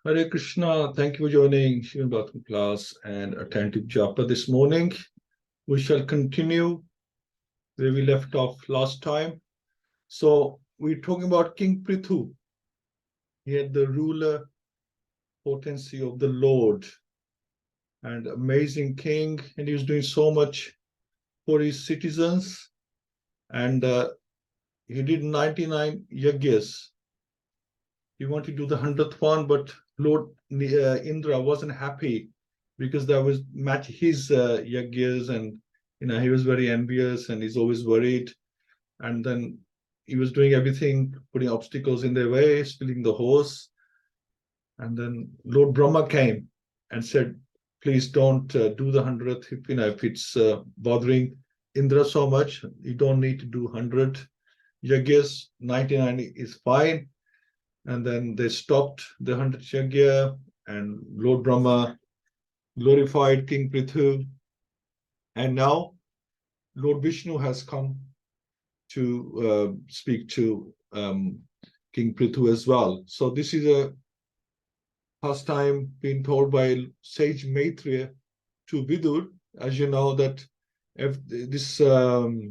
Hare Krishna, thank you for joining Srimad Bhagavatam class and attentive japa this morning. We shall continue where we left off last time. So we're talking about King Prthu. He had the ruler potency of the Lord and amazing king, and he was doing so much for his citizens. And he did 99 yagyas. He wanted to do the 100th one, but Lord Indra wasn't happy because that was match his yagyas, and he was very envious and he's always worried. And then he was doing everything, putting obstacles in their way, stealing the horse. And then Lord Brahma came and said, please don't do the 100th. If it's bothering Indra so much, you don't need to do 100 yagyas. 99 is fine. And then they stopped the 100th yagya, and Lord Brahma glorified King Prthu. And now Lord Vishnu has come to speak to King Prthu as well. So this is a first time being told by sage Maitreya to Vidur. As you know that if this Sutta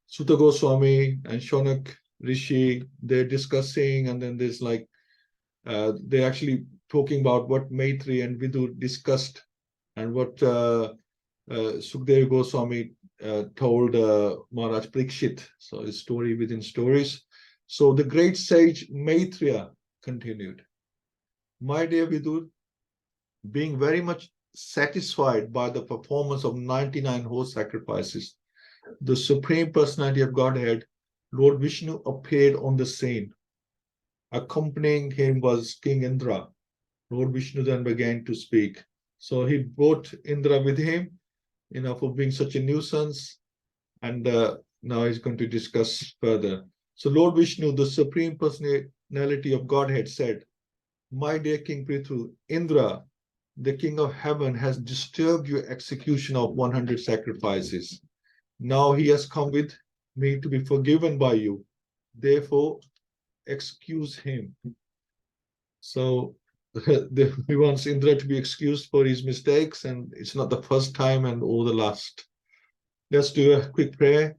Goswami and Shonak Rishi, they're discussing, and then there's they're actually talking about what Maitri and Vidur discussed and what Sukdev Goswami told Maharaj Parikshit. So it's story within stories. So the great sage Maitreya continued. My dear Vidur, being very much satisfied by the performance of 99 horse sacrifices, the Supreme Personality of Godhead, Lord Vishnu, appeared on the scene. Accompanying him was King Indra. Lord Vishnu then began to speak. So he brought Indra with him, for being such a nuisance. And now he's going to discuss further. So Lord Vishnu, the Supreme Personality of Godhead, said, my dear King Prthu, Indra, the King of Heaven, has disturbed your execution of 100 sacrifices. Now he has come with me to be forgiven by you. Therefore, excuse him. So he wants Indra to be excused for his mistakes, and it's not the first time and or the last. Let's do a quick prayer.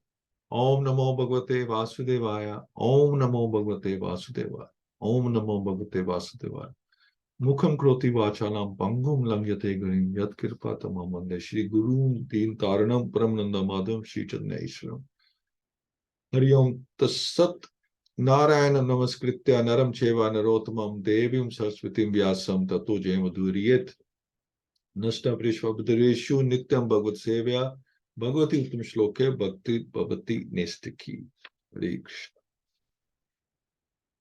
Om Namo Bhagavate Vasudevaya. Om Namo Bhagavate Vasudevaya. Om Namo Bhagavate Vasudevaya. Mukham Kroti Vachalam Pangum Langyate Garim Yat Kirpa Tamamande Shri Guru Deen Taranam Paramnanda Madham Shri Chadna Ishram. Hari Om Tassat. Narayan Namaskritya Naram Cheva Narottamam Devim Saraswatim Vyasam Tato Jaymaduriyet Nasta Prishvabdareshu Nityam Bhagavad Sevya Bhagavati Uttam Shloke Bhakti Bhavati Nestaki. Hare Krishna.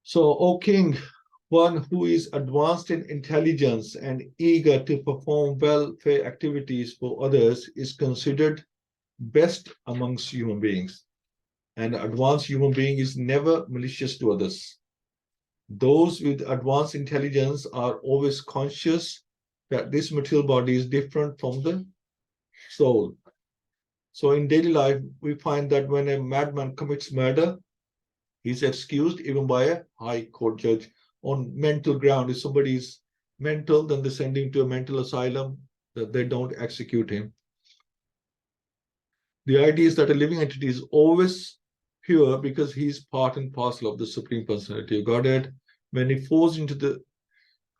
So, O King, one who is advanced in intelligence and eager to perform welfare activities for others is considered best amongst human beings. An advanced human being is never malicious to others. Those with advanced intelligence are always conscious that this material body is different from the soul. So in daily life, we find that when a madman commits murder, he's excused even by a high court judge on mental ground. If somebody is mental, then they send him to a mental asylum, that they don't execute him. The idea is that a living entity is always pure because he's part and parcel of the Supreme Personality of Godhead. When he falls into the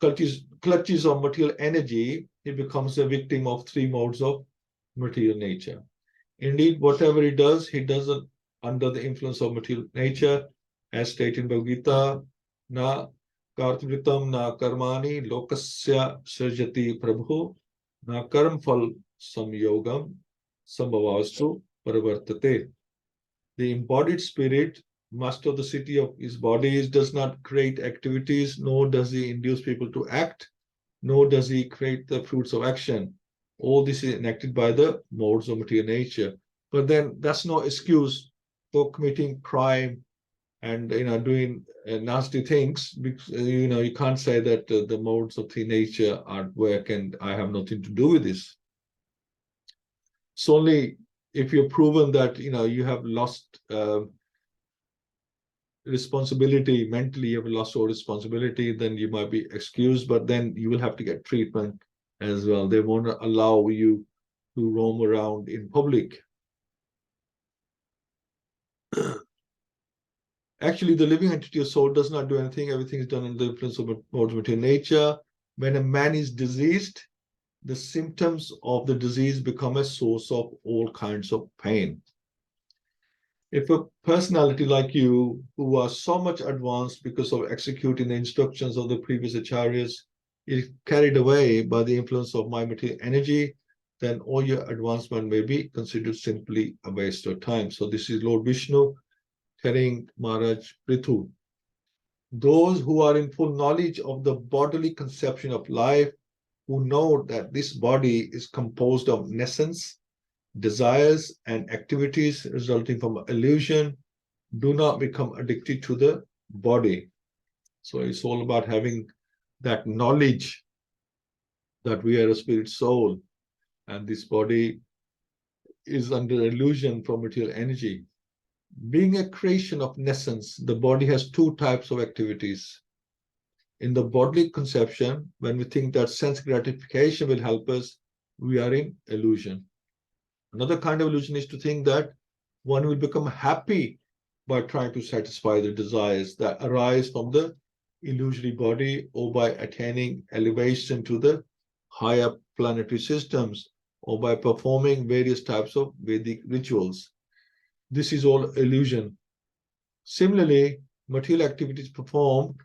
clutches of material energy, he becomes a victim of three modes of material nature. Indeed, whatever he does it under the influence of material nature, as stated in Bhagavad-Gita, na kartavritam na karmani lokasya sarjati prabhu na karm phal samyogam sambhavastu paravartate. The embodied spirit, master of the city of his bodies, does not create activities, nor does he induce people to act, nor does he create the fruits of action. All this is enacted by the modes of material nature. But then that's no excuse for committing crime and doing nasty things. Because, you can't say that the modes of the nature are work and I have nothing to do with this. It's only if you're proven that you have lost responsibility, mentally you have lost all responsibility, then you might be excused, but then you will have to get treatment as well. They won't allow you to roam around in public. Actually, the living entity of soul does not do anything. Everything is done under the influence of material nature. When a man is diseased, the symptoms of the disease become a source of all kinds of pain. If a personality like you, who are so much advanced because of executing the instructions of the previous acharyas, is carried away by the influence of my material energy, then all your advancement may be considered simply a waste of time. So this is Lord Vishnu telling Maharaj Prthu, those who are in full knowledge of the bodily conception of life, who know that this body is composed of nescience, desires, and activities resulting from illusion, do not become addicted to the body. So it's all about having that knowledge that we are a spirit soul and this body is under illusion from material energy. Being a creation of nescience, the body has two types of activities. In the bodily conception, when we think that sense gratification will help us, we are in illusion. Another kind of illusion is to think that one will become happy by trying to satisfy the desires that arise from the illusory body, or by attaining elevation to the higher planetary systems, or by performing various types of Vedic rituals. This is all illusion. Similarly, material activities performed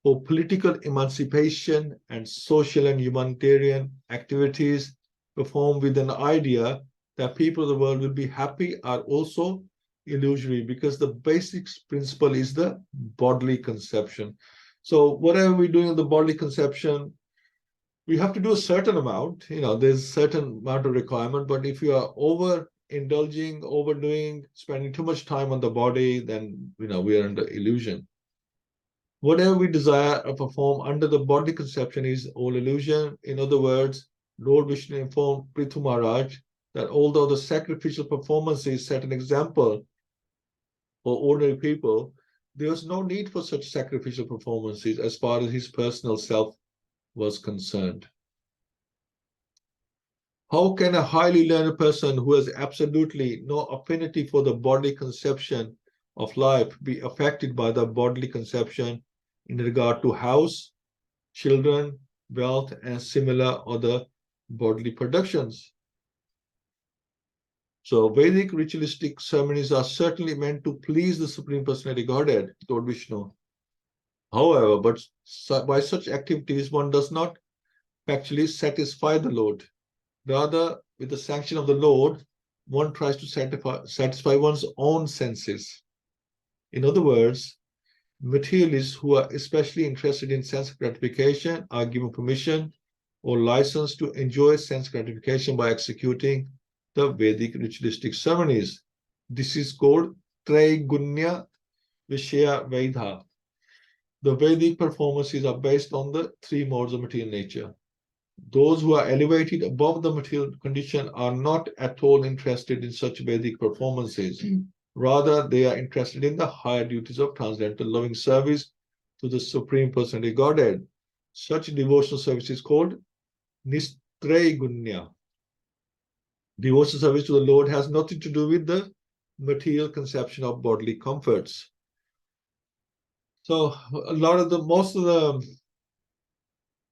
for political emancipation and social and humanitarian activities performed with an idea that people of the world will be happy are also illusory, because the basic principle is the bodily conception. So whatever we do in the bodily conception, we have to do a certain amount. There's a certain amount of requirement, but if you are overindulging, overdoing, spending too much time on the body, then we are under illusion. Whatever we desire or perform under the body conception is all illusion. In other words, Lord Vishnu informed Prthu Maharaj that although the sacrificial performances set an example for ordinary people, there was no need for such sacrificial performances as far as his personal self was concerned. How can a highly learned person who has absolutely no affinity for the bodily conception of life be affected by the bodily conception in regard to house, children, wealth, and similar other bodily productions? So Vedic ritualistic ceremonies are certainly meant to please the Supreme Personality Godhead, Lord Vishnu. However, by such activities, one does not actually satisfy the Lord. Rather, with the sanction of the Lord, one tries to satisfy one's own senses. In other words, materialists who are especially interested in sense gratification are given permission or license to enjoy sense gratification by executing the Vedic ritualistic ceremonies. This is called Traigunya Vishaya Vaidha. The Vedic performances are based on the three modes of material nature. Those who are elevated above the material condition are not at all interested in such Vedic performances. Rather, they are interested in the higher duties of transcendental loving service to the Supreme Personality Godhead. Such devotional service is called Nistraigunya. Devotional service to the Lord has nothing to do with the material conception of bodily comforts. So most of the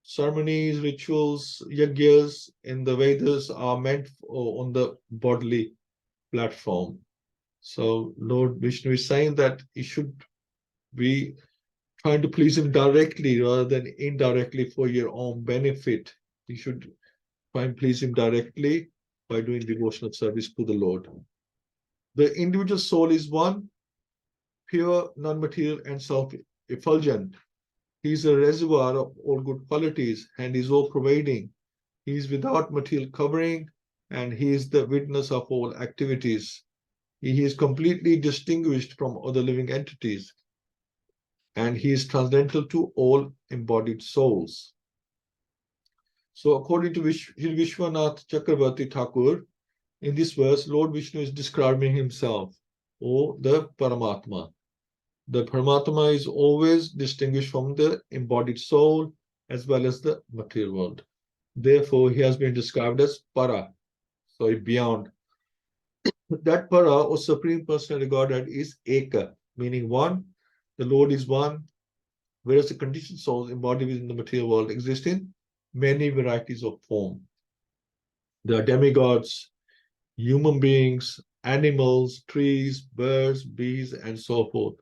ceremonies, rituals, yagyas in the Vedas are meant on the bodily platform. So Lord Vishnu is saying that you should be trying to please him directly rather than indirectly for your own benefit. You should try and please him directly by doing devotional service to the Lord. The individual soul is one, pure, non-material, and self-effulgent. He is a reservoir of all good qualities and is all-pervading. He is without material covering, and he is the witness of all activities. He is completely distinguished from other living entities, and he is transcendental to all embodied souls. So according to Vishwanath Chakravarti Thakur, in this verse, Lord Vishnu is describing himself, or the Paramatma. The Paramatma is always distinguished from the embodied soul as well as the material world. Therefore, he has been described as Para, so beyond. That Para or Supreme Personality Godhead is Eka, meaning one. The Lord is one, whereas the conditioned souls embodied within the material world exist in many varieties of form. There are demigods, human beings, animals, trees, birds, bees, and so forth.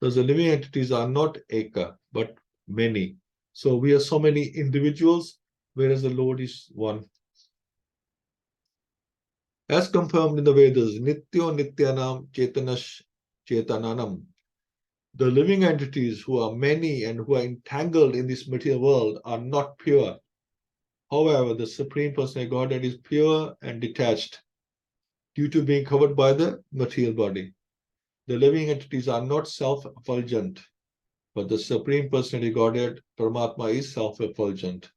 Thus, the living entities are not Eka, but many. So we are so many individuals, whereas the Lord is one. As confirmed in the Vedas, Nityo Nityanam Chetanash Chetananam. The living entities who are many and who are entangled in this material world are not pure. However, the Supreme Personality Godhead is pure and detached due to being covered by the material body. The living entities are not self-effulgent, but the Supreme Personality Godhead, Paramatma, is self-effulgent.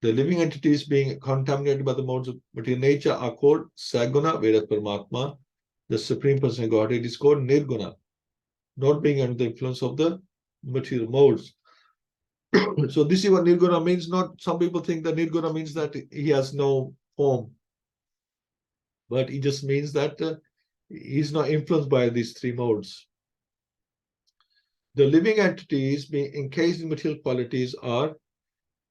The living entities being contaminated by the modes of material nature are called Saguna, whereas Paramatma, the Supreme Personality Godhead, is called Nirguna, not being under the influence of the material modes. So this is what Nirguna means. Not some people think that Nirguna means that he has no form, but it just means that he's not influenced by these three modes. The living entities being encased in material qualities are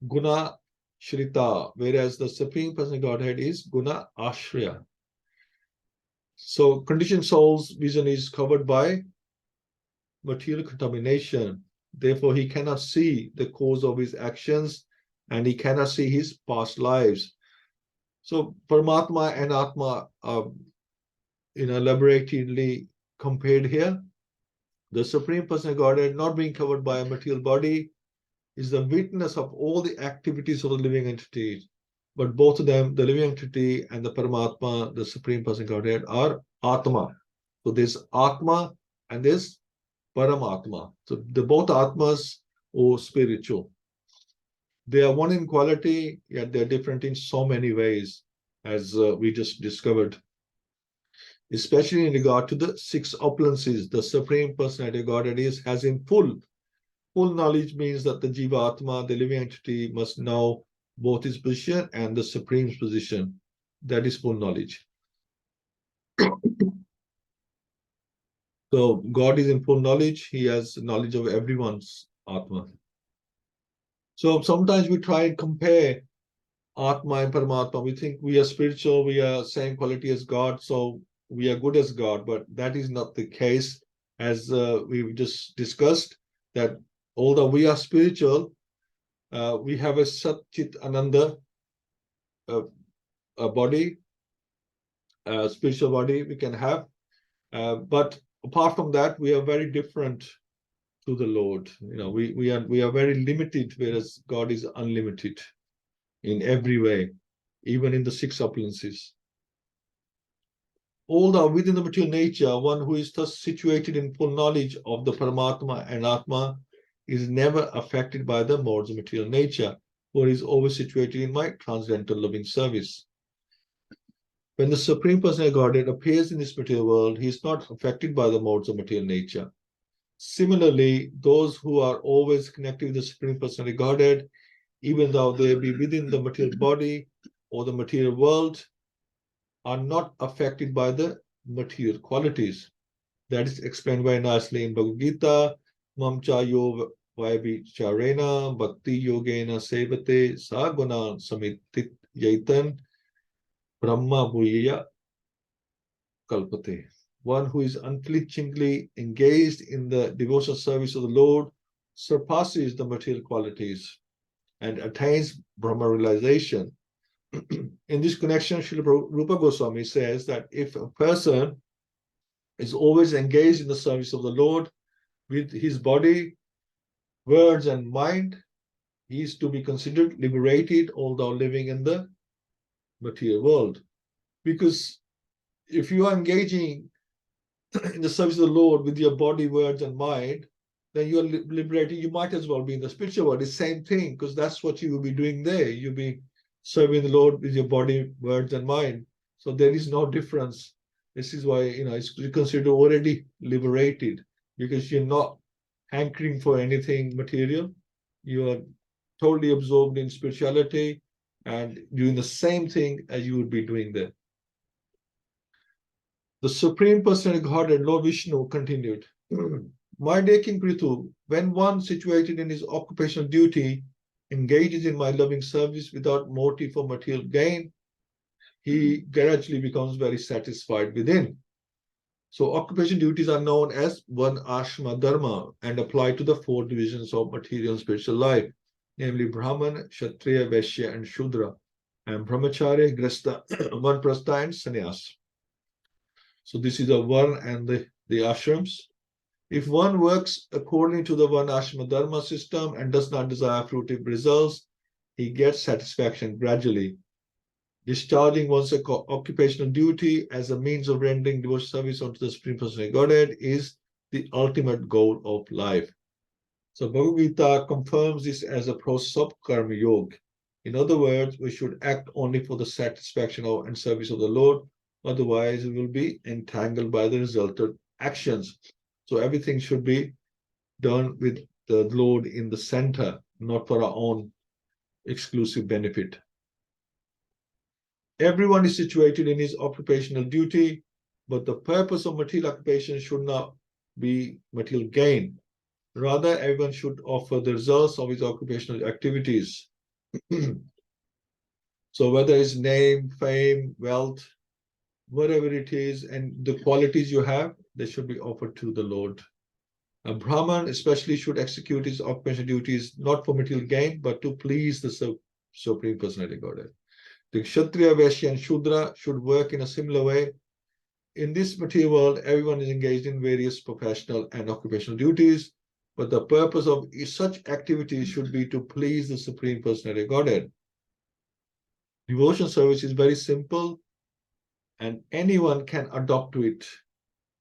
Guna Shrita, whereas the Supreme Person Godhead is Guna Ashraya. So conditioned soul's vision is covered by material contamination. Therefore, he cannot see the cause of his actions and he cannot see his past lives. So Paramatma and Atma are elaborately compared here. The Supreme Person Godhead, not being covered by a material body, is the witness of all the activities of the living entities. But both of them, the living entity and the Paramatma, the Supreme Person Godhead, are Atma. So there's Atma and there's Paramatma. So they're both Atmas or spiritual. They are one in quality, yet they're different in so many ways, as we just discovered. Especially in regard to the six opulences, the Supreme Personality Godhead has in full. Full knowledge means that the Jiva Atma, the living entity, must know both his position and the Supreme's position. That is full knowledge. So God is in full knowledge. He has knowledge of everyone's Atma. So sometimes we try and compare Atma and Paramatma. We think we are spiritual, we are same quality as God, so we are good as God. But that is not the case, as we've just discussed, that although we are spiritual, we have a Sat Chit Ananda a body, a spiritual body we can have. But apart from that, we are very different to the Lord. We are very limited, whereas God is unlimited in every way, even in the six opulences. Although within the material nature, one who is thus situated in full knowledge of the Paramatma and Atma is never affected by the modes of material nature, for is always situated in my transcendental loving service. When the Supreme Personality Godhead appears in this material world, he is not affected by the modes of material nature. Similarly, those who are always connected with the Supreme Personality Godhead, even though they be within the material body or the material world, are not affected by the material qualities. That is explained very nicely in Bhagavad-Gita. Mamcha yo vaibhicharena bhakti yogena sevate saguna samitit yaitan brahma bhuyaya kalpate. One who is unflinchingly engaged in the devotional service of the Lord surpasses the material qualities and attains Brahma realization. In this connection, Srila Rupa Goswami says that if a person is always engaged in the service of the Lord with his body, words, and mind, he is to be considered liberated, although living in the material world. Because if you are engaging in the service of the Lord with your body, words, and mind, then you are liberated. You might as well be in the spiritual world. It's the same thing, because that's what you will be doing there. You'll be serving the Lord with your body, words, and mind. So there is no difference. This is why it's considered already liberated, because you're not hankering for anything material. You are totally absorbed in spirituality and doing the same thing as you would be doing there. The Supreme Personality Godhead, Lord Vishnu, continued, My dear King Prthu, when one situated in his occupational duty engages in my loving service without motive for material gain, he gradually becomes very satisfied within. So occupation duties are known as one ashrama dharma and apply to the four divisions of material and spiritual life, namely Brahman, Kshatriya, Vaishya, and Shudra, and Brahmacharya, Grasta, Vanprastha, and Sannyas. So this is the Varna and the ashrams. If one works according to the one ashrama dharma system and does not desire fruitive results, he gets satisfaction gradually. Discharging one's occupational duty as a means of rendering devotional service unto the Supreme Personality Godhead is the ultimate goal of life. So Bhagavad-Gita confirms this as a process of karma yoga. In other words, we should act only for the satisfaction of and service of the Lord. Otherwise, we will be entangled by the resultant actions. So everything should be done with the Lord in the center, not for our own exclusive benefit. Everyone is situated in his occupational duty, but the purpose of material occupation should not be material gain. Rather, everyone should offer the results of his occupational activities. So whether it's name, fame, wealth, whatever it is, and the qualities you have, they should be offered to the Lord. A Brahman especially should execute his occupational duties not for material gain, but to please the Supreme Personality Godhead. The Kshatriya, Vaishya, and Shudra should work in a similar way. In this material world, everyone is engaged in various professional and occupational duties, but the purpose of such activities should be to please the Supreme Personality Godhead. Devotion service is very simple, and anyone can adopt to it.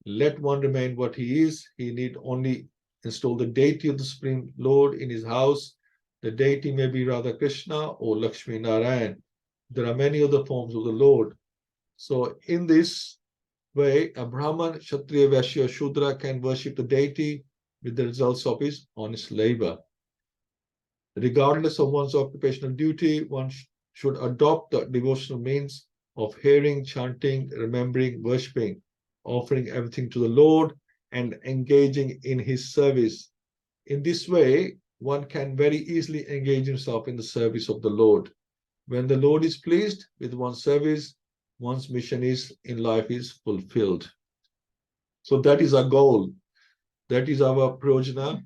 Let one remain what he is. He need only install the deity of the Supreme Lord in his house. The deity may be Radha Krishna or Lakshmi Narayan. There are many other forms of the Lord. So in this way, a Brahman, Kshatriya, Vaishya, Shudra can worship the deity with the results of his honest labor. Regardless of one's occupational duty, one should adopt the devotional means of hearing, chanting, remembering, worshipping, offering everything to the Lord, and engaging in his service. In this way, one can very easily engage himself in the service of the Lord. When the Lord is pleased with one's service, one's mission in life is fulfilled. So that is our goal. That is our prajna,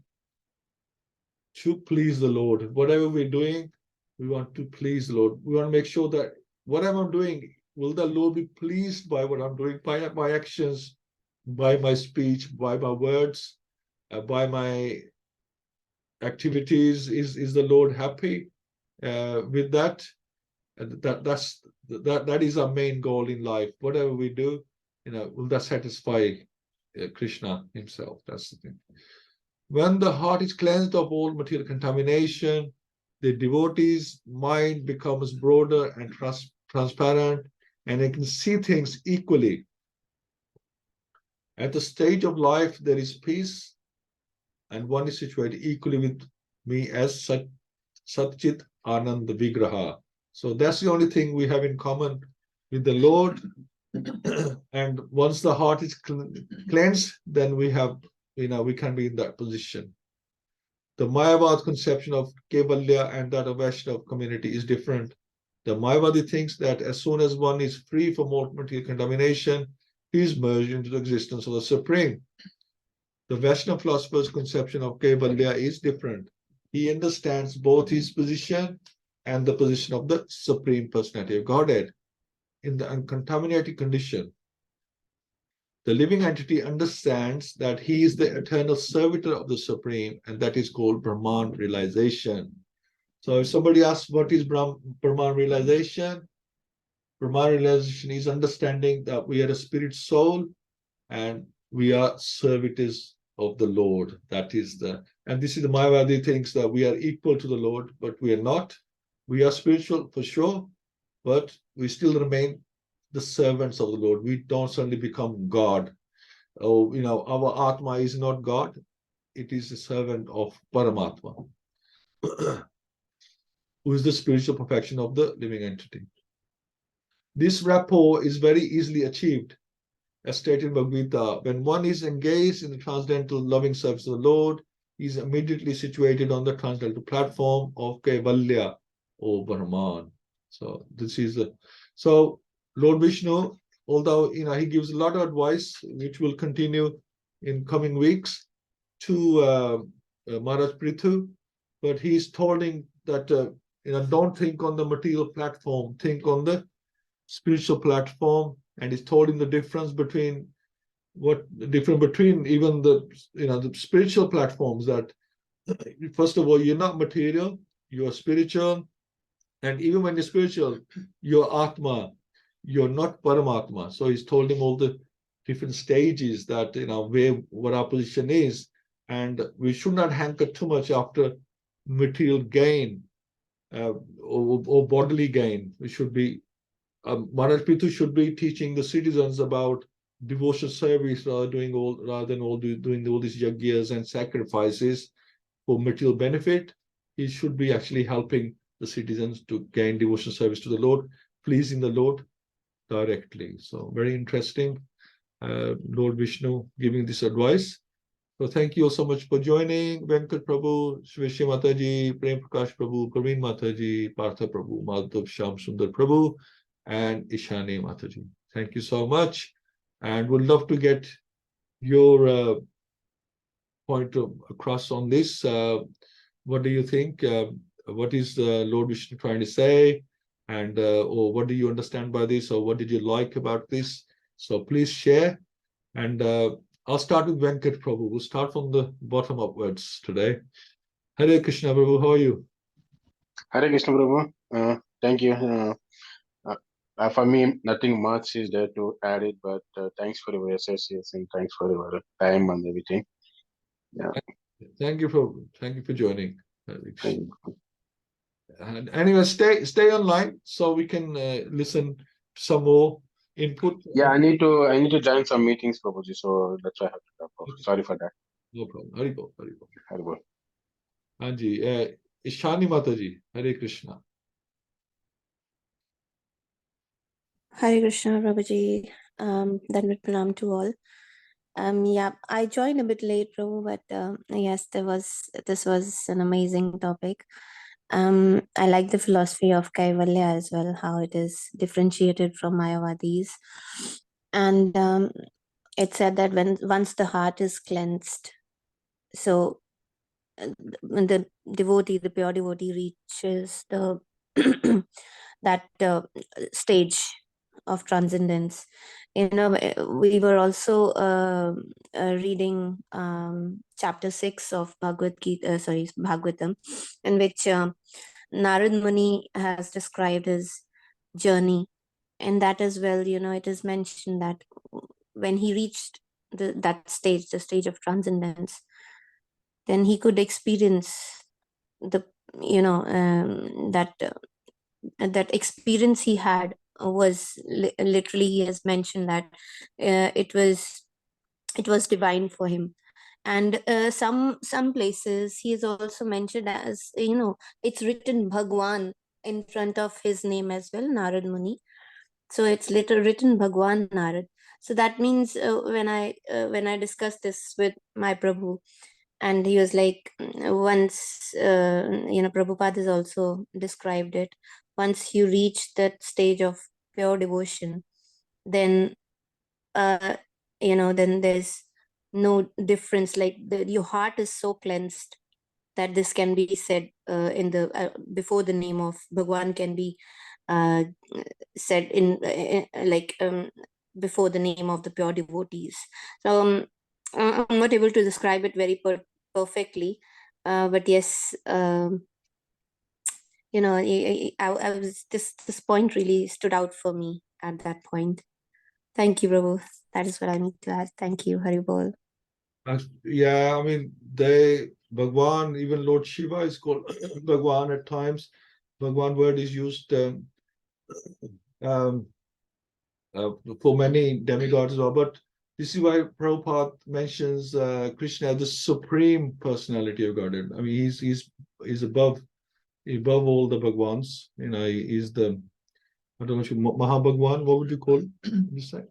to please the Lord. Whatever we're doing, we want to please the Lord. We want to make sure that whatever I'm doing, will the Lord be pleased by what I'm doing, by my actions, by my speech, by my words, by my activities? Is the Lord happy with that? That is our main goal in life. Whatever we do, will that satisfy Krishna himself? That's the thing. When the heart is cleansed of all material contamination, the devotee's mind becomes broader and transparent, and it can see things equally. At the stage of life, there is peace, and one is situated equally with me as Satchit Anand Vigraha. So that's the only thing we have in common with the Lord. And once the heart is cleansed, then we have, we can be in that position. The Mayavad conception of Kevalya and that of Vaishnava community is different. The Mayavadi thinks that as soon as one is free from all material contamination, he is merged into the existence of the Supreme. The Vaishnava philosopher's conception of Kevalya is different. He understands both his position and the position of the Supreme Personality of Godhead. In the uncontaminated condition, the living entity understands that he is the eternal servitor of the Supreme, and that is called Brahman realization. So if somebody asks what is Brahman realization, Brahman realization is understanding that we are a spirit soul and we are servitors of the Lord. That is and this is the Mayavadi thinks that we are equal to the Lord, but we are not. We are spiritual for sure, but we still remain the servants of the Lord. We don't suddenly become God. Oh, our Atma is not God. it is a servant of Paramatma, who is the spiritual perfection of the living entity. This rapport is very easily achieved, as stated in Bhagavad-Gita. When one is engaged in the transcendental loving service of the Lord, he is immediately situated on the transcendental platform of Kaivalya, or Brahman. So this is the Lord Vishnu, although he gives a lot of advice, which will continue in coming weeks, to Maharaj Prthu, but he's telling that don't think on the material platform, think on the spiritual platform, and he's told him the difference between even the spiritual platforms, that first of all, you're not material, you're spiritual, and even when you're spiritual, you're Atma, you're not Paramatma. So he's told him all the different stages, that what our position is, and we should not hanker too much after material gain or bodily gain. We should be Maharaj Prthu should be teaching the citizens about devotional service rather than doing all these yagyas and sacrifices for material benefit. He should be actually helping the citizens to gain devotional service to the Lord, pleasing the Lord directly. So very interesting, Lord Vishnu giving this advice. So thank you all so much for joining. Venkat Prabhu, Shrishi Mataji, Prem Prakash Prabhu, Praveen Mataji, Partha Prabhu, Madhav Sham Sundar Prabhu, and Ishani Mataji. Thank you so much. And would love to get your point across on this. What do you think? What is Lord Vishnu trying to say? And or what do you understand by this? Or what did you like about this? So please share. And I'll start with Venkat Prabhu. We'll start from the bottom upwards today. Hare Krishna Prabhu, how are you? Hare Krishna Prabhu. Thank you. For me, nothing much is there to add it, but thanks for your association, thanks for your time and everything. Yeah. Thank you for joining. And anyway, stay online so we can listen to some more input. Yeah, I need to join some meetings, Prabhuji, so that's why I have to drop off. Sorry for that. No problem. Haribol. Haribol. Hanji, Ishani Mataji, Hare Krishna. Hare Krishna, Prabhuji. Dandavat pranam to all. Yeah, I joined a bit late, Prabhu, but yes, this was an amazing topic. I like the philosophy of Kaivalya as well, how it is differentiated from Mayavadis. And it said that once the heart is cleansed, so when the pure devotee reaches the that stage of transcendence. We were also reading chapter 6 of Bhagavatam, in which Narad Muni has described his journey. And that as well, it is mentioned that when he reached that stage, the stage of transcendence, then he could experience that experience he had was literally, he has mentioned that it was divine for him. And some places he is also mentioned as, it's written Bhagwan in front of his name as well, Narad Muni. So it's written Bhagwan Narad. So that means when I discussed this with my Prabhu, and he was like, once Prabhupada has also described it, once you reach that stage of pure devotion, then then there's no difference, like your heart is so cleansed that this can be said in the before the name of Bhagwan can be said in before the name of the pure devotees. So I'm not able to describe it very perfectly, but yes, I was this point really stood out for me at that point. Thank you, Prabhu. That is what I need to add. Thank you, Haribol. Yeah, I mean, Bhagwan, even Lord Shiva is called Bhagwan at times. Bhagwan word is used for many demigods as well, but This is why Prabhupada mentions Krishna as the supreme personality of Godhead. I mean, he's above all the Bhagwans. You know, he's the, I don't know, Mahabhagwan. What would you call this side?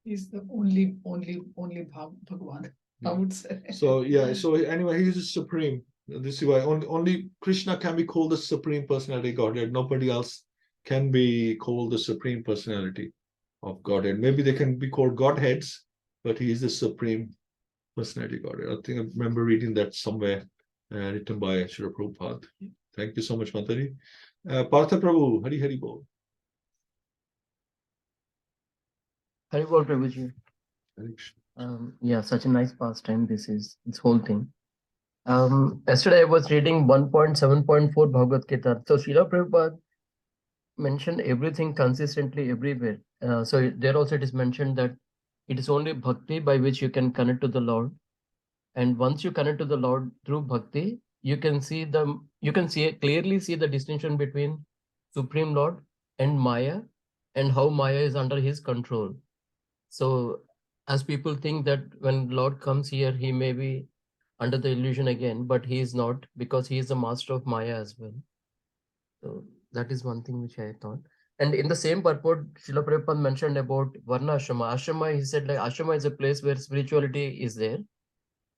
He's the only Bhagwan, I would say. So yeah. So anyway, he's the supreme. This is why only Krishna can be called the supreme personality of Godhead. Nobody else can be called the supreme personality of Godhead. Maybe they can be called Godheads, but he is the supreme personality Godhead. I think I remember reading that somewhere, written by Srila Prabhupada. Thank you so much, Mataji. Partha Prabhu, Hari Hari Bol. Hari Bol, Prabhuji. Hare Krishna. Yeah, such a nice pastime. This whole thing. Yesterday I was reading 1.7.4 Bhagavad-Gita. So Srila Prabhupada mentioned everything consistently everywhere. So there also it is mentioned that it is only bhakti by which you can connect to the Lord. And once you connect to the Lord through bhakti, you can clearly see the distinction between Supreme Lord and Maya, and how Maya is under his control. So as people think that when Lord comes here, he may be under the illusion again, but he is not, because he is the master of Maya as well. So that is one thing which I thought. And in the same purport, Srila Prabhupada mentioned about Varna Ashrama. Ashrama, he said, like, Ashrama is a place where spirituality is there.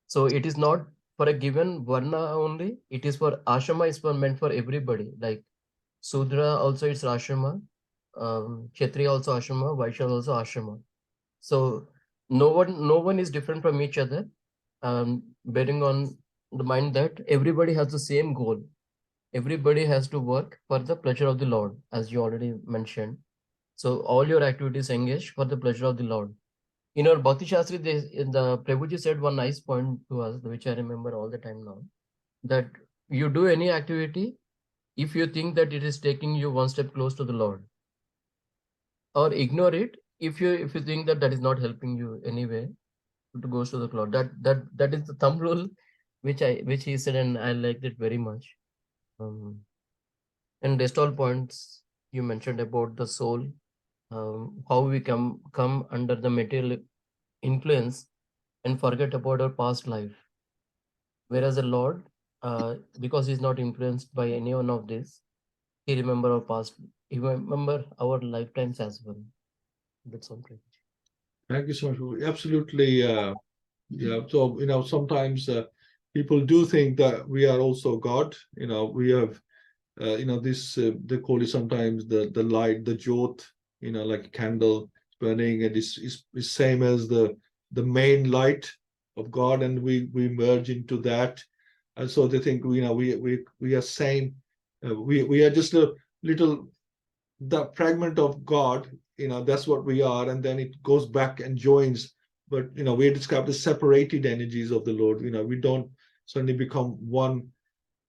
So it is not for a given Varna only. It is for Ashrama is meant for everybody. Like Sudra also it's Ashrama, Kshatriya also Ashrama, Vaishya also Ashrama. So no one is different from each other. Bearing on the mind that everybody has the same goal. Everybody has to work for the pleasure of the Lord, as you already mentioned. So all your activities engage for the pleasure of the Lord. In our Bhakti Shastri, the Prabhuji said one nice point to us, which I remember all the time now, that you do any activity if you think that it is taking you one step close to the Lord, or ignore it if you think that that is not helping you anyway to go to the Lord. That is the thumb rule which he said, and I liked it very much. And rest all points you mentioned about the soul, how we come under the material influence and forget about our past life. Whereas the Lord, because he's not influenced by any one of this, he remember our past, he remember our lifetimes as well. That's all. Thank you so much. Absolutely. Yeah. So, sometimes people do think that we are also God. We have, this, they call it sometimes the light, the jyot, like a candle burning, and is same as the main light of God, and we merge into that. And so they think, we are same. We are just a little, the fragment of God, that's what we are, and then it goes back and joins. But we describe the separated energies of the Lord. We don't suddenly become one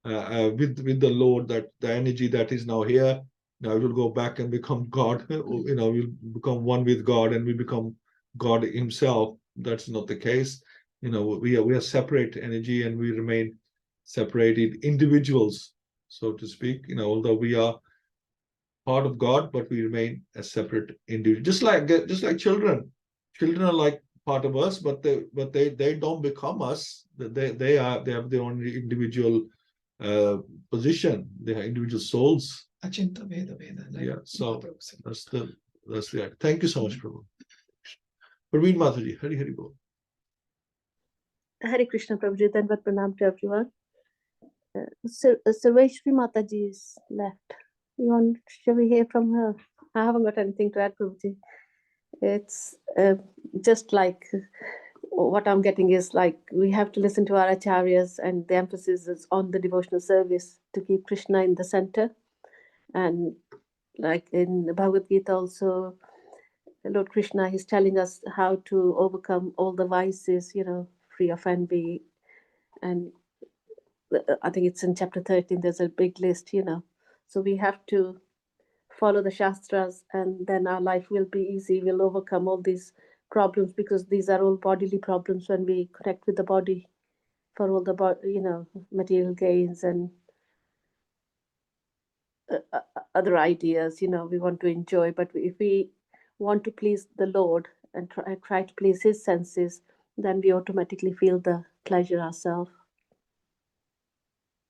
with the Lord. That the energy that is now here, now it will go back and become God. We'll become one with God, and we become God Himself. That's not the case. We are separate energy, and we remain separated individuals, so to speak. Although we are part of God, but we remain a separate individual. Just like children. Children are like part of us, but they don't become us. They have their own individual position. They have individual souls. Achinta Veda Veda. Yeah. So that's the. Thank you so much, Prabhu. Praveen Mataji, Hari Hari Bol. Hare Krishna, Prabhuji, Dandavat Pranam to everyone. Sarveshri Mataji is left. Shall we hear from her? I haven't got anything to add, Prabhuji. It's just like what I'm getting is like we have to listen to our acharyas, and the emphasis is on the devotional service to keep Krishna in the center. And like in the Bhagavad-Gita also, Lord Krishna is telling us how to overcome all the vices, free of envy. And I think it's in chapter 13, there's a big list, So we have to follow the Shastras, and then our life will be easy. We'll overcome all these problems, because these are all bodily problems when we connect with the body for all the, material gains and other ideas, we want to enjoy. But if we want to please the Lord and try to please his senses, then we automatically feel the pleasure ourselves.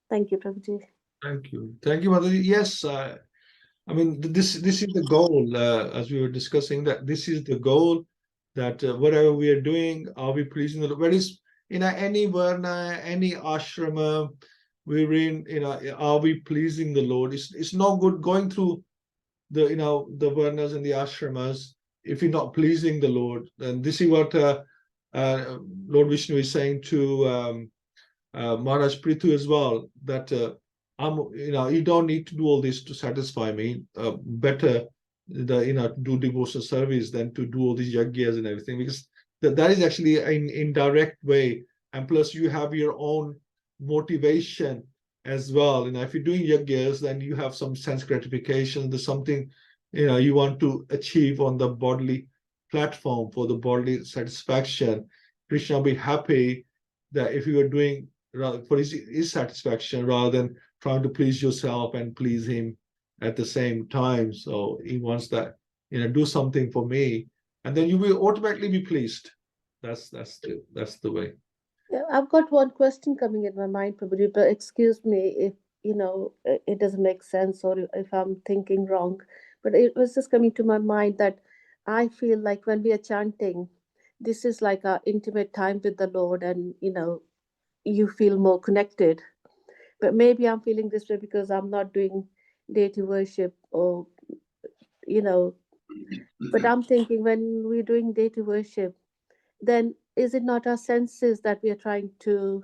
Thank you, Prabhuji. Thank you. Thank you, Mataji. Yes, I mean, this is the goal, as we were discussing, that this is the goal, that whatever we are doing, are we pleasing the Lord? Where is, any varna, any ashrama we're in, are we pleasing the Lord? It's not good going through the, the varnas and the ashramas if you're not pleasing the Lord. And this is what Lord Vishnu is saying to Maharaj Prthu as well, that you don't need to do all this to satisfy me. Better do devotional service than to do all these yajnas and everything, because that is actually an indirect way, and plus you have your own motivation as well. If you're doing yajnas, then you have some sense gratification. There's something you want to achieve on the bodily platform for the bodily satisfaction. Krishna will be happy that if you are doing for his satisfaction rather than trying to please yourself and please him at the same time. So he wants that, do something for me, and then you will automatically be pleased. That's the way. Yeah, I've got one question coming in my mind, Prabhuji, but excuse me if it doesn't make sense or if I'm thinking wrong. But it was just coming to my mind that I feel like when we are chanting, this is like our intimate time with the Lord, and you feel more connected. But maybe I'm feeling this way because I'm not doing deity worship, or but I'm thinking when we're doing deity worship, then is it not our senses that we are trying to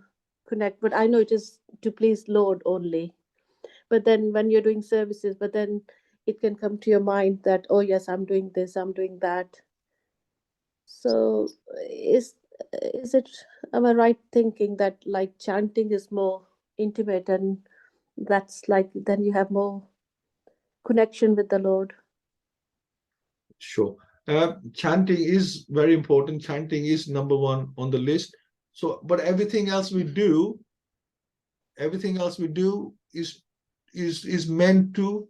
connect? But I know it is to please Lord only. But then when you're doing services, but then it can come to your mind that, oh yes, I'm doing this, I'm doing that. So is it, am I right thinking that like chanting is more intimate, and that's like then you have more connection with the Lord? Sure. Chanting is very important. Chanting is number one on the list. So, but everything else we do is meant to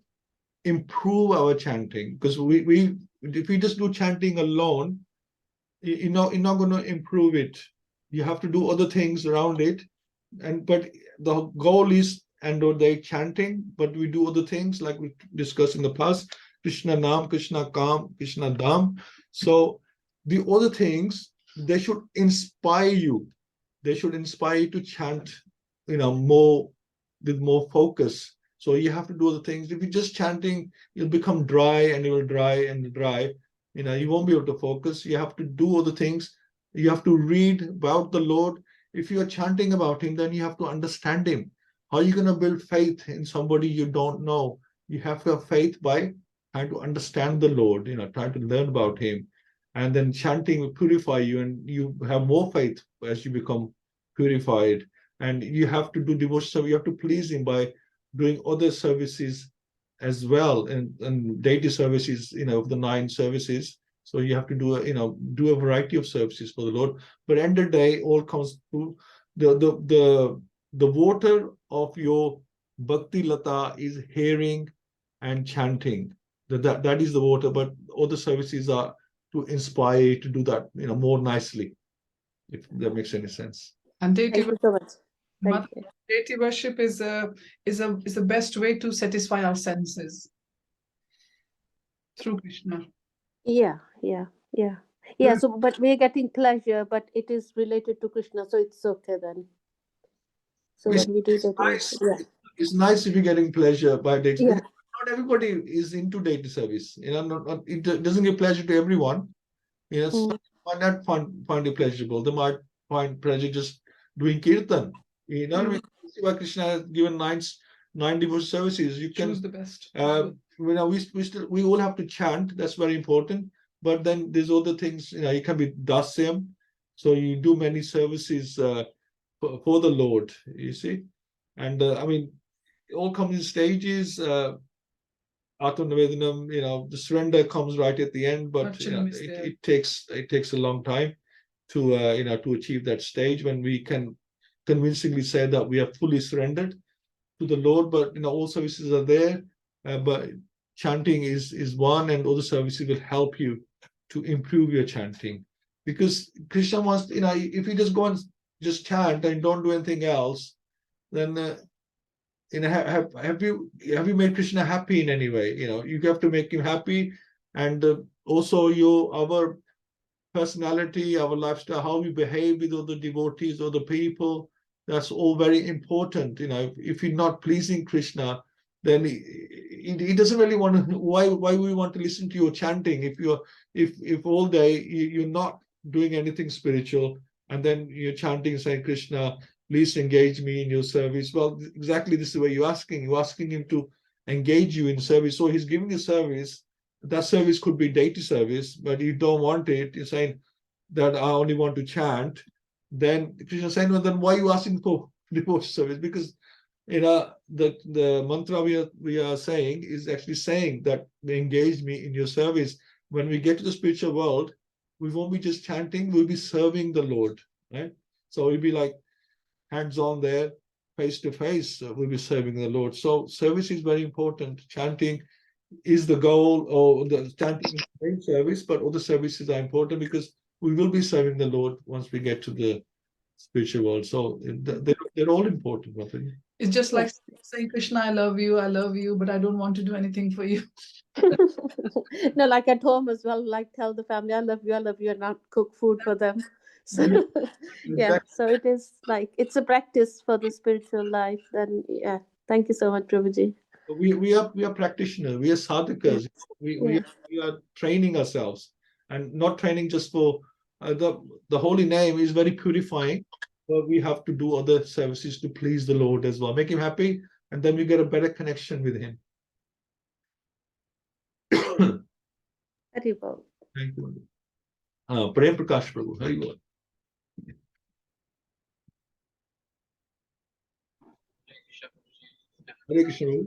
improve our chanting. Because we if we just do chanting alone, you're not going to improve it. You have to do other things around it, but the goal is the chanting, but we do other things like we discussed in the past. Krishna Nam, Krishna Kam, Krishna Dham. So the other things, they should inspire you. They should inspire you to chant, more with more focus. So you have to do other things. If you're just chanting, you'll become dry, and you will dry and dry. You won't be able to focus. You have to do other things. You have to read about the Lord. If you are chanting about him, then you have to understand him. How are you going to build faith in somebody you don't know? You have to have faith by trying to understand the Lord, trying to learn about him. And then chanting will purify you, and you have more faith as you become purified. And you have to do devotion, so you have to please him by doing other services as well, and deity services, of the 9 services. So you have to do a variety of services for the Lord. But end of the day, all comes to the water of your bhakti lata is hearing and chanting. That is the water. But other services are to inspire you to do that, more nicely, if that makes any sense. And deity Thank you so much. Thank you. deity worship is the best way to satisfy our senses through Krishna. Yeah. So, but we're getting pleasure, but it is related to Krishna, so it's okay then. So when we do that, Nice. yeah. It's nice if you're getting pleasure by deity. Yeah. Not everybody is into deity service. It doesn't give pleasure to everyone. Some might not find it pleasurable. They might find pleasure just doing kirtan. We see why Krishna has given nine devotional services. You can Choose the best. we all have to chant. That's very important. But then there's other things. You can be dasyam. So you do many services for the Lord. You see, and it all comes in stages. Atma Nivedanam, the surrender comes right at the end, but it takes a long time to to achieve that stage when we can convincingly say that we are fully surrendered to the Lord. But all services are there, but chanting is one, and other services will help you to improve your chanting. Because Krishna wants, if you just go and just chant and don't do anything else, then have you made Krishna happy in any way? You have to make him happy, and also our personality, our lifestyle, how we behave with other devotees, other people. That's all very important. If you're not pleasing Krishna, then he doesn't really want to. Why we want to listen to your chanting if all day you're not doing anything spiritual, and then you're chanting saying, Krishna, please engage me in your service. Well, exactly this is the way you're asking him to engage you in service. So he's giving you service. That service could be deity service, but you don't want it. You're saying that I only want to chant. Then Krishna saying, well, then why are you asking for devotion service? Because the mantra we are saying is actually saying that engage me in your service. When we get to the spiritual world, we won't be just chanting, we'll be serving the Lord, right? So we'll be like hands-on there, face to face, we'll be serving the Lord. So service is very important. Chanting is the goal, or the chanting is the main service, but other services are important because we will be serving the Lord once we get to the spiritual world. So they're all important. It's just like saying, Krishna, I love you, but I don't want to do anything for you. No, like at home as well, like tell the family, I love you, and not cook food for them. So yeah, so it is like it's a practice for the spiritual life. Then yeah, thank you so much, Prabhuji. We are practitioners, we are sadhakas. We are training ourselves, and not training just for the holy name is very purifying, but we have to do other services to please the Lord as well, make him happy, and then we get a better connection with him. Very well. Thank you. Prem Prakash Prabhu, very well. Hare Krishna.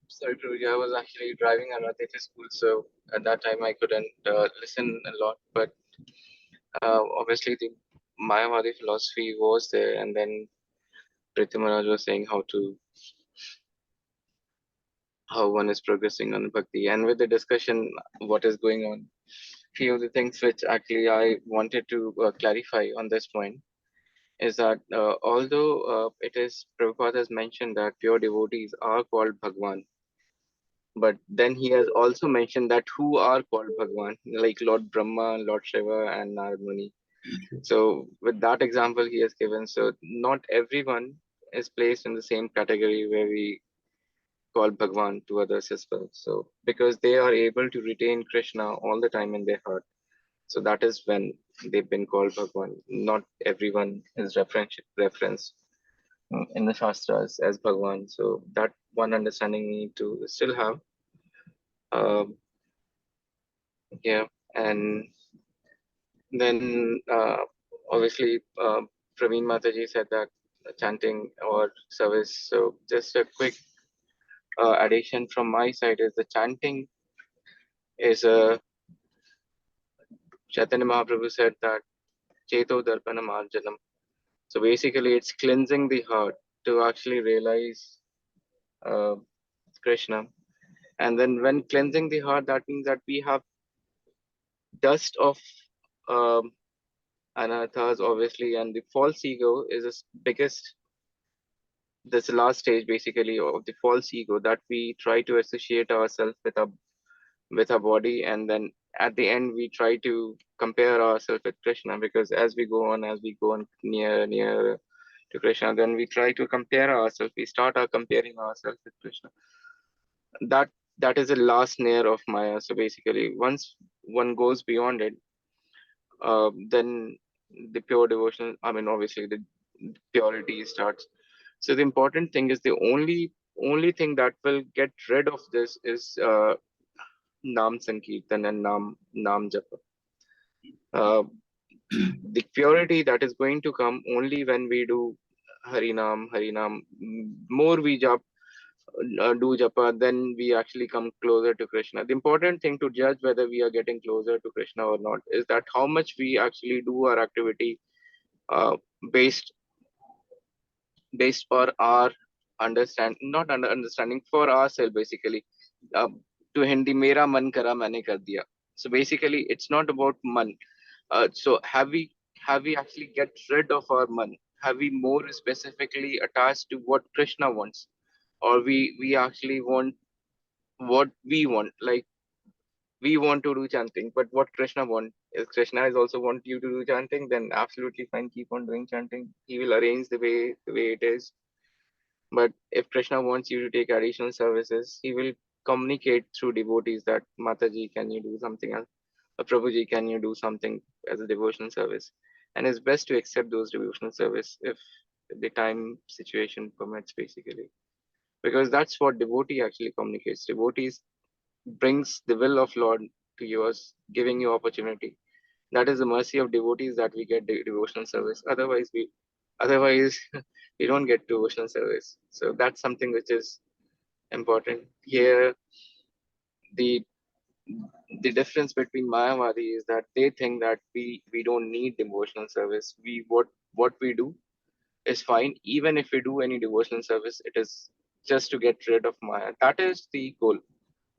Sorry, Prabhuji, I was actually driving around to school, so at that time I couldn't listen a lot. But obviously, the Mayavadi philosophy was there, and then Prthu Maharaj was saying how one is progressing on bhakti, and with the discussion, what is going on. Few of the things which actually I wanted to clarify on this point is that although it is Prabhupada has mentioned that pure devotees are called Bhagwan, but then he has also mentioned that who are called Bhagwan, like Lord Brahma, Lord Shiva, and Narad Muni. So with that example he has given, so not everyone is placed in the same category where we call Bhagwan to others as well. So because they are able to retain Krishna all the time in their heart, so that is when they've been called Bhagwan. Not everyone is reference in the Shastras as Bhagwan. So that one understanding we need to still have. Yeah, and then obviously Praveen Mataji said that chanting or service. So just a quick addition from my side is the chanting is a Chaitanya Mahaprabhu said that Cheto Darpana Marjanam. So basically it's cleansing the heart to actually realize Krishna. And then when cleansing the heart, that means that we have dust of anarthas, obviously, and the false ego is the biggest. That's the last stage, basically, of the false ego, that we try to associate ourselves with our body, and then at the end we try to compare ourselves with Krishna, because as we go on near to Krishna, then we try to compare ourselves. We start comparing ourselves with Krishna. That is the last layer of Maya. So basically, once one goes beyond it, then the pure devotion, obviously the purity starts. So the important thing is the only thing that will get rid of this is Nam Sankirtan and Nam Japa. The purity that is going to come only when we do Harinam. More we do japa, then we actually come closer to Krishna. The important thing to judge whether we are getting closer to Krishna or not is that how much we actually do our activity based for our understanding for ourselves, basically, to Hindi, mera man kara maine kar diya. So basically, it's not about man. So have we actually get rid of our man? Have we more specifically attached to what Krishna wants, or we actually want what we want? Like we want to do chanting, but what Krishna want? If Krishna is also want you to do chanting, then absolutely fine, keep on doing chanting. He will arrange the way it is. But if Krishna wants you to take additional services, he will communicate through devotees that Mataji, can you do something else? Or Prabhuji, can you do something as a devotional service? And it's best to accept those devotional service if the time situation permits, basically. Because that's what devotee actually communicates. Devotees brings the will of Lord to yours, giving you opportunity. That is the mercy of devotees that we get devotional service. Otherwise, we don't get devotional service. So that's something which is important. Here, the difference between Mayavadi is that they think that we don't need devotional service. What we do is fine. Even if we do any devotional service, it is just to get rid of Maya. That is the goal,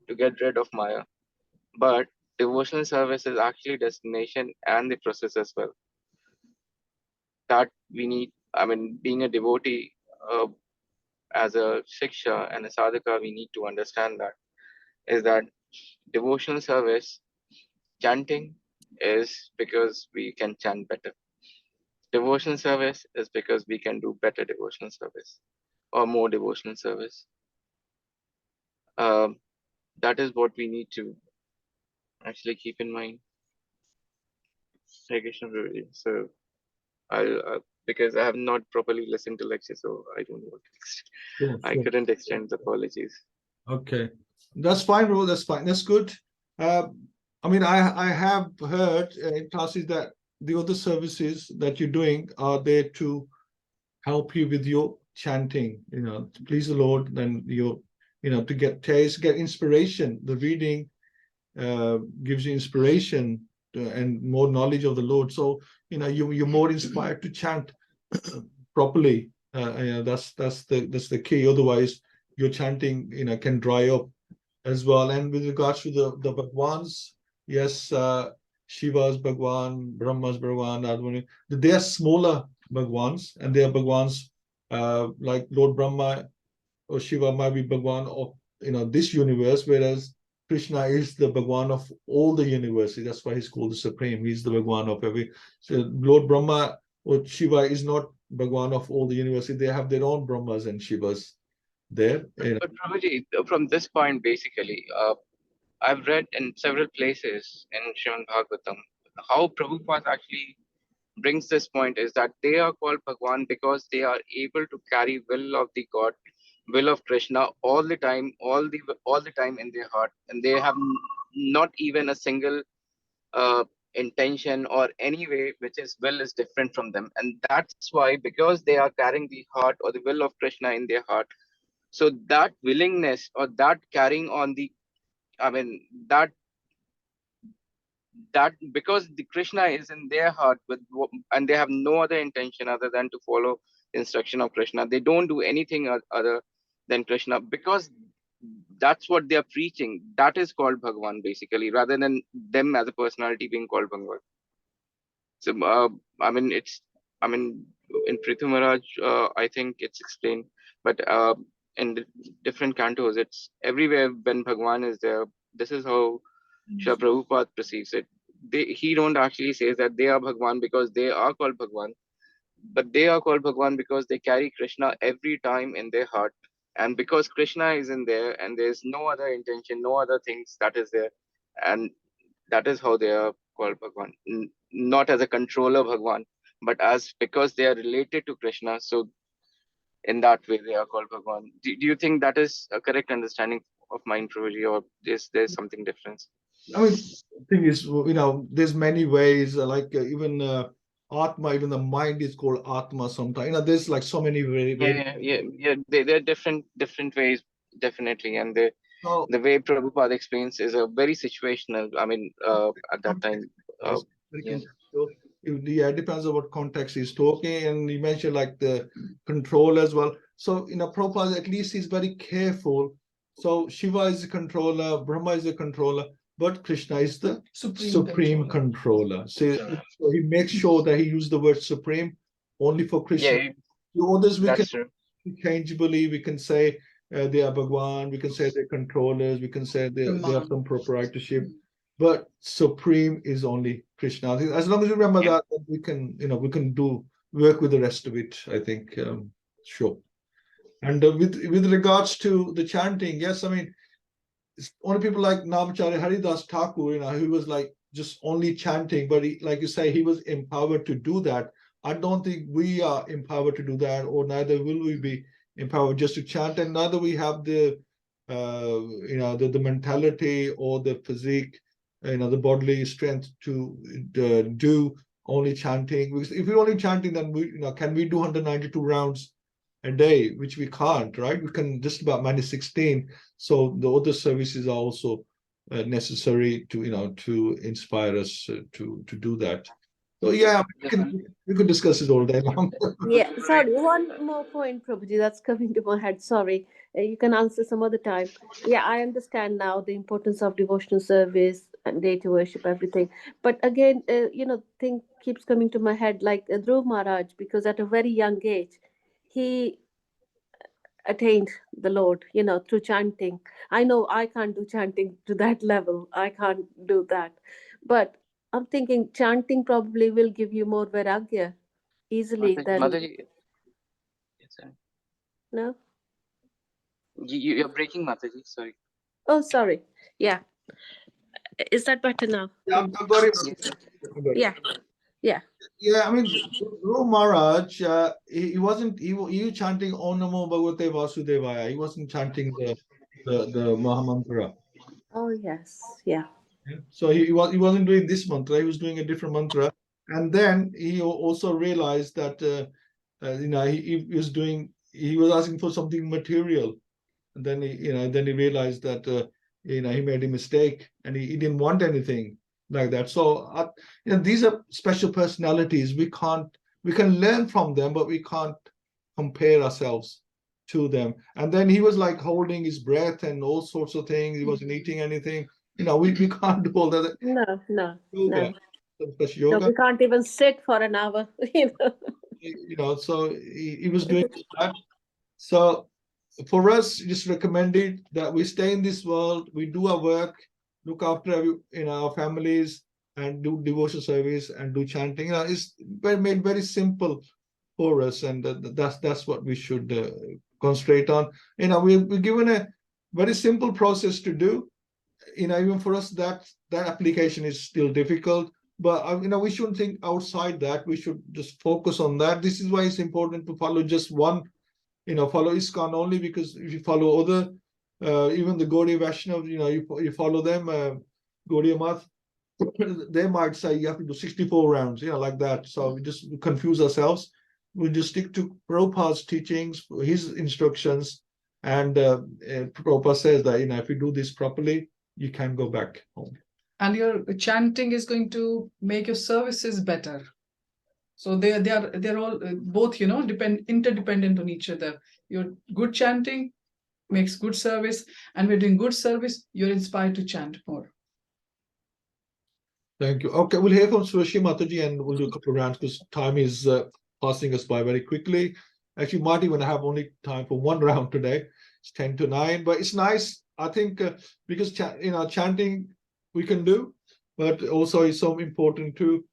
to get rid of Maya. But devotional service is actually destination and the process as well. That we need, I mean, being a devotee, as a shiksha and a sadhaka, we need to understand that is that devotional service, chanting is because we can chant better. Devotional service is because we can do better devotional service or more devotional service. That is what we need to actually keep in mind. Hare Krishna Prabhuji. So I'll because I have not properly listened to lecture, so I don't know what to extend. I couldn't extend the apologies. Okay, that's fine, bro. That's fine. That's good. I mean, I have heard in classes that the other services that you're doing are there to help you with your chanting, to please the Lord, then to get taste, get inspiration. The reading gives you inspiration and more knowledge of the Lord. So, you're more inspired to chant properly. That's the key. Otherwise, your chanting, can dry up as well. And with regards to the Bhagwans, yes, Shiva's Bhagwan, Brahma's Bhagwan, they are smaller Bhagwans, and they are Bhagwans like Lord Brahma or Shiva might be Bhagwan of this universe, whereas Krishna is the Bhagwan of all the universes. That's why he's called the Supreme. He's the Bhagwan of every. So Lord Brahma or Shiva is not Bhagwan of all the universes. They have their own Brahmas and Shivas there. But Prabhuji, from this point, basically, I've read in several places in Srimad Bhagavatam how Prabhupada actually brings this point is that they are called Bhagwan because they are able to carry will of the God, will of Krishna all the time, all the time in their heart, and they have not even a single intention or any way which is will is different from them, and that's why, because they are carrying the heart or the will of Krishna in their heart, so that willingness or that carrying on the, I mean, that because the Krishna is in their heart and they have no other intention other than to follow the instruction of Krishna. They don't do anything other than Krishna because that's what they are preaching. That is called Bhagwan, basically, rather than them as a personality being called Bhagwan. So in Prthu Maharaj, I think it's explained, but in the different cantos, it's everywhere when Bhagwan is there. This is how Srila Prabhupada perceives it. He don't actually say that they are Bhagwan because they are called Bhagwan, but they are called Bhagwan because they carry Krishna every time in their heart. And because Krishna is in there and there's no other intention, no other things that is there. And that is how they are called Bhagwan. Not as a controller Bhagwan, but as because they are related to Krishna. So in that way, they are called Bhagwan. Do you think that is a correct understanding of mind, Prabhuji, or there's something different? I mean, the thing is, there's many ways, like even Atma, even the mind is called Atma sometimes. There's like so many ways. Yeah. There are different ways, definitely. And the way Prabhupada explains is a very situational, I mean, at that time. It depends on what context he's talking, and you mentioned like the control as well. So, Prabhupada, at least he's very careful So Shiva is the controller, Brahma is the controller, but Krishna is the supreme controller. So he makes sure that he uses the word supreme only for Krishna. Yeah, The others we can that's true. interchangeably, we can say they are Bhagwan, we can say they're controllers, we can say they have some proprietorship, but supreme is only Krishna. I think as long as you remember that, we can, we can do work with the rest of it, I think. Sure. And with regards to the chanting, yes, I mean, it's only people like Namacharya Haridas Thakur, he was like just only chanting, but he, like you say, he was empowered to do that. I don't think we are empowered to do that, or neither will we be empowered just to chant, and neither we have the the mentality or the physique, the bodily strength to do only chanting. Because if we're only chanting, then we, can we do 192 rounds a day, which we can't, right? We can just about manage 16. So the other services are also necessary to to inspire us to do that. So yeah, we can discuss it all day long. Yeah, sorry, one more point, Prabhuji, that's coming to my head. Sorry, you can answer some other time. Yeah, I understand now the importance of devotional service and day to worship, everything. But again, thing keeps coming to my head, like Dhruv Maharaj, because at a very young age, he attained the Lord, through chanting. I know I can't do chanting to that level. I can't do that. But I'm thinking chanting probably will give you more vairagya easily than. Mataji, yes, sir. No? You're breaking, Mataji. Sorry. Oh, sorry. Yeah. Is that better now? Yeah, I've got it. Yes, sir. Yeah. Yeah. Yeah, I mean, Guru Maharaj, he wasn't, he was chanting Om Namo Bhagavate Vasudevaya. He wasn't chanting the Mahamantra. Oh, yes. Yeah. So he wasn't doing this mantra. He was doing a different mantra, and then he also realized that he was doing. He was asking for something material, and then he realized that he made a mistake, and he didn't want anything like that. So these are special personalities. We can learn from them, but we can't compare ourselves to them. And then he was like holding his breath and all sorts of things. He wasn't eating anything. We can't do all that. No. Yoga, especially yoga. No, we can't even sit for an hour. So he was doing that. So for us, just recommended that we stay in this world, we do our work, look after our families, and do devotional service and do chanting. It's made very simple for us, and that's what we should concentrate on. We're given a very simple process to do. Even for us, that application is still difficult. But we shouldn't think outside that. We should just focus on that. This is why it's important to follow just one. Follow ISKCON only, because if you follow other, even the Gaudiya Vaishnav, you follow them, Gaudiya Math, they might say you have to do 64 rounds, like that. So we just confuse ourselves. We just stick to Prabhupada's teachings, his instructions, and Prabhupada says that if you do this properly, you can go back home. And your chanting is going to make your services better. So they're all both interdependent on each other. Your good chanting makes good service, and we're doing good service, you're inspired to chant more. Thank you. Okay, we'll hear from Swashi Mataji, and we'll do a couple of rounds because time is passing us by very quickly. Actually, might even have only time for one round today. It's 10 to 9, but it's nice, I think, because chanting we can do, but also it's so important to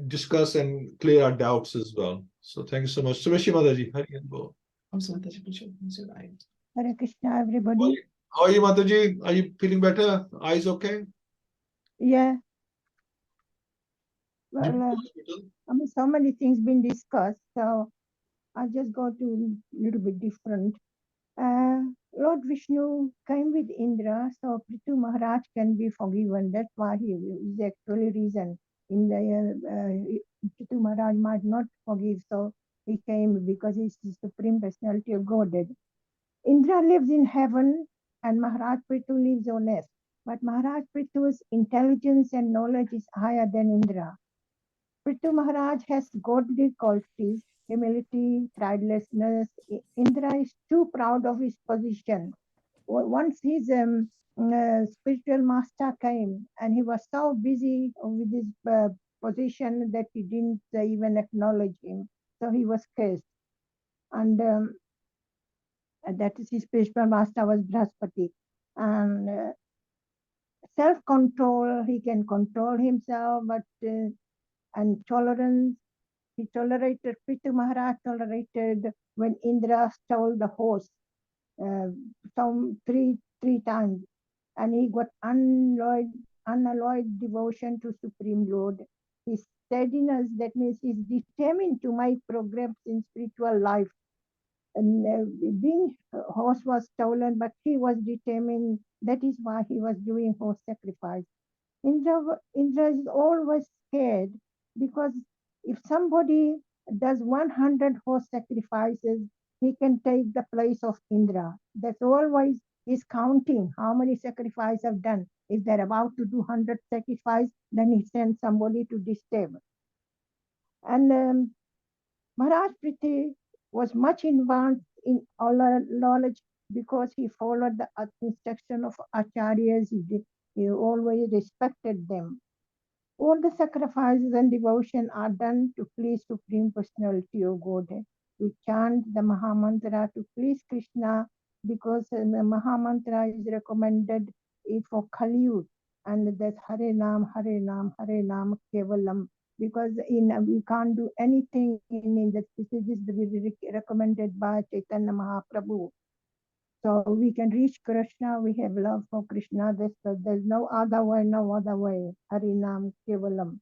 discuss and clear our doubts as well. So thank you so much. Swashi Mataji, Hare Krishna, everybody. how are you, Mataji? Are you feeling better? Eyes okay? Yeah. Well, so many things been discussed, so I just go to a little bit different. Lord Vishnu came with Indra, so Prthu Maharaj can be forgiven. That's why he is actually reason. In the Prthu Maharaj might not forgive, so he came because he's the supreme personality of Godhead. Indra lives in heaven and Maharaj Prthu lives on earth. But Maharaj Prithu's intelligence and knowledge is higher than Indra. Prthu Maharaj has godly qualities, humility, childlessness. Indra is too proud of his position. once his spiritual master came, and he was so busy with his position that he didn't even acknowledge him. So he was cursed. And that is his spiritual master was Brahaspati. And self-control, he can control himself, but and tolerance, he tolerated, Prthu Maharaj tolerated when Indra stole the horse some three times, and he got unalloyed devotion to Supreme Lord. His steadiness, that means he's determined to make progress in spiritual life. And being horse was stolen, but he was determined. That is why he was doing horse sacrifice. Indra is always scared, because if somebody does 100 horse sacrifices, he can take the place of Indra. That's always he's counting how many sacrifices have done. If they're about to do 100 sacrifices, then he sends somebody to disturb. And Maharaj Prthu was much advanced in all knowledge, because he followed the instruction of acharyas. He always respected them. All the sacrifices and devotion are done to please Supreme Personality of Godhead. We chant the Mahamantra to please Krishna, because the Mahamantra is recommended for Kali Yuga, and that's Hare Nam, Hare Nam, Hare Nam Kevalam. Because we can't do anything in that. This is recommended by Chaitanya Mahaprabhu. So we can reach Krishna. We have love for Krishna. There's no other way, no other way. Harinam Kevalam.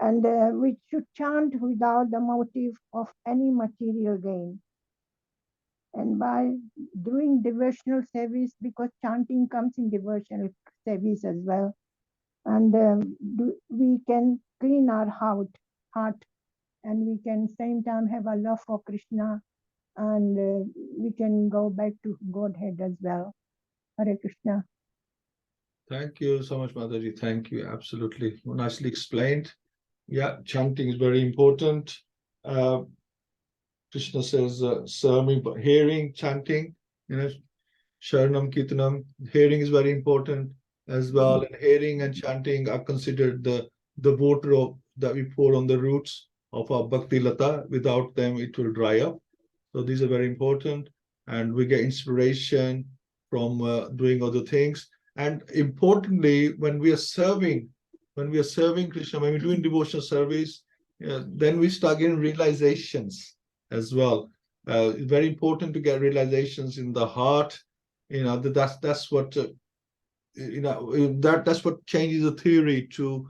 And we should chant without the motive of any material gain. And by doing devotional service, because chanting comes in devotional service as well. And we can clean our heart, and we can same time have a love for Krishna, and we can go back to Godhead as well. Hare Krishna. Thank you so much, Mataji. Thank you. Absolutely. Nicely explained. Yeah, chanting is very important. Krishna says, serving, hearing, chanting, Sharanam Kirtanam. Hearing is very important as well. And hearing and chanting are considered the water that we pour on the roots of our Bhakti Lata. Without them, it will dry up. So these are very important. And we get inspiration from doing other things. And importantly, when we are serving Krishna, when we're doing devotional service, then we start getting realizations as well. It's very important to get realizations in the heart. That's what that's what changes the theory to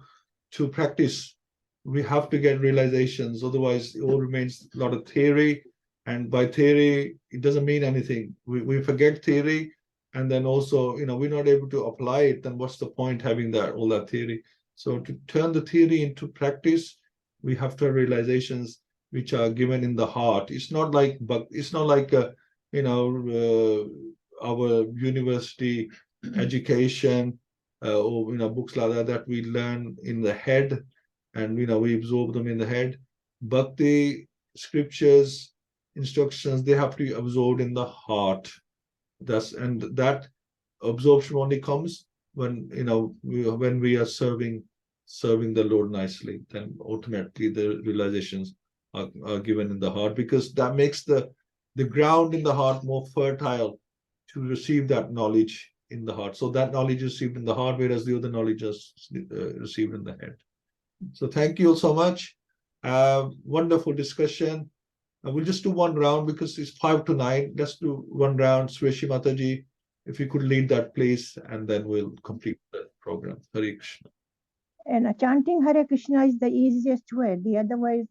practice. We have to get realizations, otherwise it all remains a lot of theory. And by theory, it doesn't mean anything. We forget theory, and then also, we're not able to apply it. Then what's the point having all that theory? So to turn the theory into practice, we have to have realizations which are given in the heart. It's not like our university education or books like that we learn in the head, and we absorb them in the head. But the scriptures, instructions, they have to be absorbed in the heart. That absorption only comes when when we are serving the Lord nicely. Then automatically the realizations are given in the heart, because that makes the ground in the heart more fertile to receive that knowledge in the heart. So that knowledge is received in the heart, whereas the other knowledge is received in the head. So thank you so much. Wonderful discussion. We'll just do one round because it's 5 to 9. Let's do one round. Sweshi Mataji, if you could lead that, please, and then we'll complete the program. Hare Krishna. And chanting Hare Krishna is the easiest way. The other way is